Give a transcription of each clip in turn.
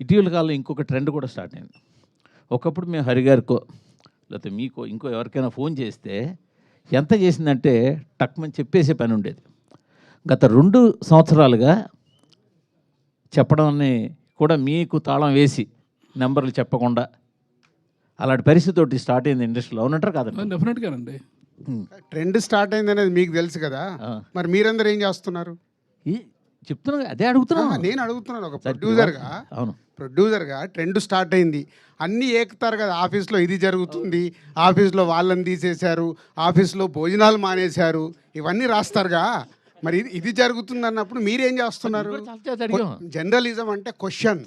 ఇటీవల కాలంలో ఇంకొక ట్రెండ్ కూడా స్టార్ట్ అయింది. ఒకప్పుడు మేము హరిగారికో లేకపోతే మీకో ఇంకో ఎవరికైనా ఫోన్ చేస్తే ఎంత చేసిందంటే టక్మని చెప్పేసే పని ఉండేది. గత 2 సంవత్సరాలుగా చెప్పడాన్ని కూడా మీకు తాళం వేసి నెంబర్లు చెప్పకుండా అలాంటి పరిస్థితి స్టార్ట్ అయింది ఇండస్ట్రీలో. అవునంటారు కాదండి? డెఫినెట్గానండి. ట్రెండ్ స్టార్ట్ అయింది అనేది మీకు తెలుసు కదా, మరి మీరందరూ ఏం చేస్తున్నారు? చెప్తున్నా, అదే అడుగుతున్నా. నేను అడుగుతున్నాను ఒక ప్రొడ్యూసర్గా. అవును, ప్రొడ్యూసర్గా ట్రెండ్ స్టార్ట్ అయింది, అన్నీ ఏకుతారు కదా. ఆఫీస్లో ఇది జరుగుతుంది, ఆఫీస్లో వాళ్ళని తీసేశారు, ఆఫీస్లో భోజనాలు మానేశారు, ఇవన్నీ రాస్తారుగా. మరి ఇది జరుగుతుంది అన్నప్పుడు మీరేం చేస్తున్నారు? జర్నలిజం అంటే క్వశ్చన్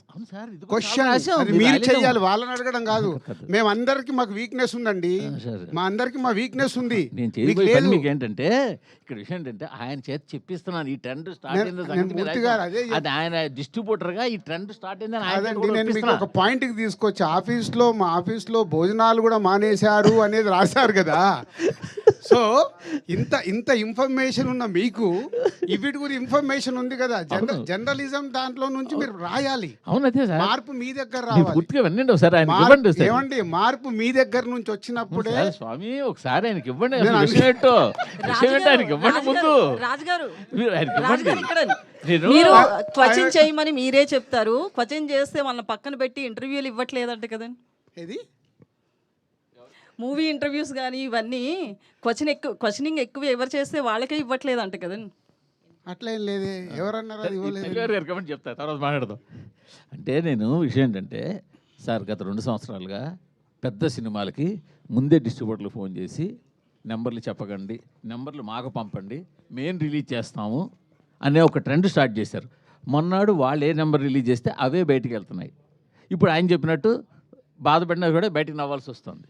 అది మీరు చెయ్యాలి, వాళ్ళని అడగడం కాదు. మేమందరికి మాకు వీక్నెస్ ఉందండి, మా అందరికి మా వీక్నెస్ ఉంది. మీకు ఏంటంటే ఇక్కడ విషయం ఏంటంటే ఆయన చేత చెప్పిస్తున్నాను ఈ ట్రెండ్ స్టార్ట్ అయింది. అది ఆయన డిస్ట్రిబ్యూటర్ గా ఈ ట్రెండ్ స్టార్ట్ అయిందని నేను మీకు ఒక పాయింట్ కి తీసుకొచ్చి మా ఆఫీస్లో భోజనాలు కూడా మానేశారు అనేది రాశారు కదా. సో ఇంత ఇన్ఫర్మేషన్ ఉన్న మీకు వీటి గురించి ఇన్ఫర్మేషన్ ఉంది కదా. జర్నలిజం దాంట్లో నుంచి మీరు రాయాలి. మార్పు మీ దగ్గర రావాలి. ఏమండి, మార్పు మీ దగ్గర నుంచి వచ్చినప్పుడే స్వామి ఒకసారి ఆయనకి ఇవ్వండి. ముందు రాజుగారు మీరు క్వశ్చన్ చేయమని మీరే చెప్తారు. క్వశ్చన్ చేస్తే వాళ్ళని పక్కన పెట్టి ఇంటర్వ్యూలు ఇవ్వట్లేదంట కదండి. ఇది మూవీ ఇంటర్వ్యూస్ కానీ ఇవన్నీ క్వశ్చనింగ్ ఎక్కువ ఎవరు చేస్తే వాళ్ళకే ఇవ్వట్లేదంట కదండి. అట్లేం లేదే, ఎవరన్నారు చెప్తా, తర్వాత మాట్లాడదాం. అంటే నేను విషయం ఏంటంటే సార్ గత 2 సంవత్సరాలుగా పెద్ద సినిమాలకి ముందే డిస్ట్రిబ్యూటర్లు ఫోన్ చేసి నెంబర్లు చెప్పకండి, నెంబర్లు మాకు పంపండి, మేము రిలీజ్ చేస్తాము అనే ఒక ట్రెండ్ స్టార్ట్ చేశారు. మొన్నాడు వాళ్ళు ఏ నెంబర్ రిలీజ్ చేస్తే అవే బయటికి వెళ్తున్నాయి. ఇప్పుడు ఆయన చెప్పినట్టు బాధపడినా కూడా బయటికి నవ్వాల్సి వస్తుంది.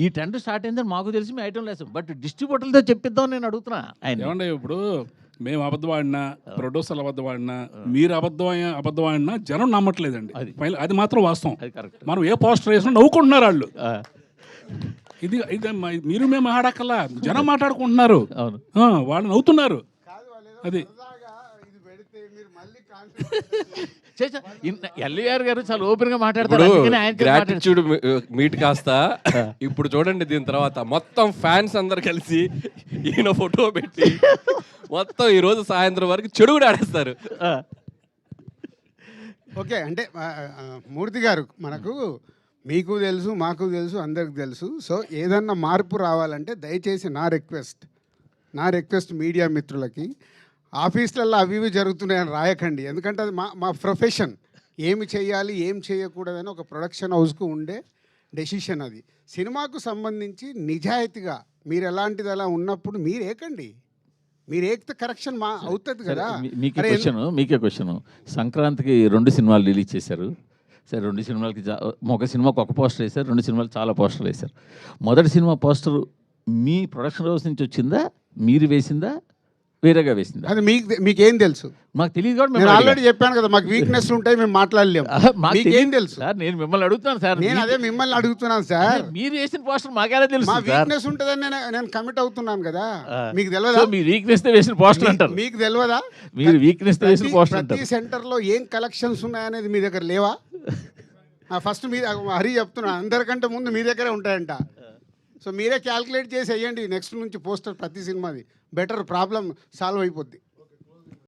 ఈ ట్రెండ్ స్టార్ట్ అయిందని మాకు తెలిసి మేము ఐటమ్ లేదు, బట్ డిస్ట్రిబ్యూటర్లతో చెప్పిద్దాం నేను అడుగుతున్నా. ఆయన ఏమంటే ఇప్పుడు మేము అబద్ధం ఆడినా, ప్రొడ్యూసర్లు అబద్ధం ఆడినా, మీరు అబద్ధం ఆడినా జనం నమ్మట్లేదండి. అది మాత్రం వాస్తవం. మనం ఏ పోస్టర్ వేసినా నవ్వుకుంటున్నారు వాళ్ళు. ఇది మీరు మేము మాట్లాడక్కల్లా, జనం మాట్లాడుకుంటున్నారు, వాళ్ళు నవ్వుతున్నారు. అది ఎల్ఈఆర్ గారు చాలా ఓపెన్ గా మాట్లాడతారు. గ్రాటిట్యూడ్ మీట్ కాస్త ఇప్పుడు చూడండి, దీని తర్వాత మొత్తం ఫ్యాన్స్ అందరు కలిసి ఈయన ఫోటో పెట్టి మొత్తం ఈ రోజు సాయంత్రం వరకు చెడు కూడా ఆడేస్తారు. ఓకే, అంటే మూర్తి గారు, మనకు మీకు తెలుసు, మాకు తెలుసు, అందరికి తెలుసు. సో ఏదన్నా మార్పు రావాలంటే దయచేసి నా రిక్వెస్ట్ మీడియా మిత్రులకి, ఆఫీసులలో అవి ఇవి జరుగుతున్నాయని రాయకండి. ఎందుకంటే అది మా ప్రొఫెషన్. ఏమి చేయాలి, ఏం చేయకూడదని ఒక ప్రొడక్షన్ హౌస్కు ఉండే డెసిషన్ అది. సినిమాకు సంబంధించి నిజాయితీగా మీరు ఎలాంటిది అలా ఉన్నప్పుడు మీరు ఏకండి, మీరు ఏకితే కరెక్షన్ అవుతుంది కదా. మీకే క్వశ్చన్, సంక్రాంతికి 2 సినిమాలు రిలీజ్ చేశారు. సరే, 2 సినిమాలకి ఒక సినిమాకి ఒక పోస్టర్ వేశారు, 2 సినిమాలు చాలా పోస్టర్లు వేశారు. మొదటి సినిమా పోస్టర్ మీ ప్రొడక్షన్ హౌస్ నుంచి వచ్చిందా, మీరు వేసిందా, వేరేగా వేసిందా? అది మీకేం తెలుసు? మాకు తెలియదు. నేను ఆల్రెడీ చెప్పాను కదా, మాకు వీక్నెస్ ఉంటాయి, మేము మాట్లాడలేము. మీకేం తెలుసు సార్? నేను మిమ్మల్ని అడుగుతాను సార్. నేను అదే మిమ్మల్ని అడుగుతున్నాను సార్. మీరు వేసిన పోస్టర్ మాకేలా తెలుసు? మా వీక్నెస్ ఉంటుందని నేను కమిట్ అవుతున్నాను కదా. మీకు తెలియదా? మీ వీక్నెస్ తో వేసిన పోస్టర్ అంటారు. మీకు తెలియదా? మీరు వీక్నెస్ తో వేసిన పోస్టర్ అంటారు. ప్రతి సెంటర్లో ఏం కలెక్షన్స్ ఉన్నాయనేది మీ దగ్గర లేవా? ఫస్ట్ మీ హరి చెప్తున్నా, అందరికంటే ముందు మీ దగ్గరే ఉంటాయంట. సో మీరే క్యాల్కులేట్ చేసి వేయండి నెక్స్ట్ నుంచి పోస్టర్ ప్రతి సినిమాది. బెటర్, ప్రాబ్లం సాల్వ్ అయిపోద్ది.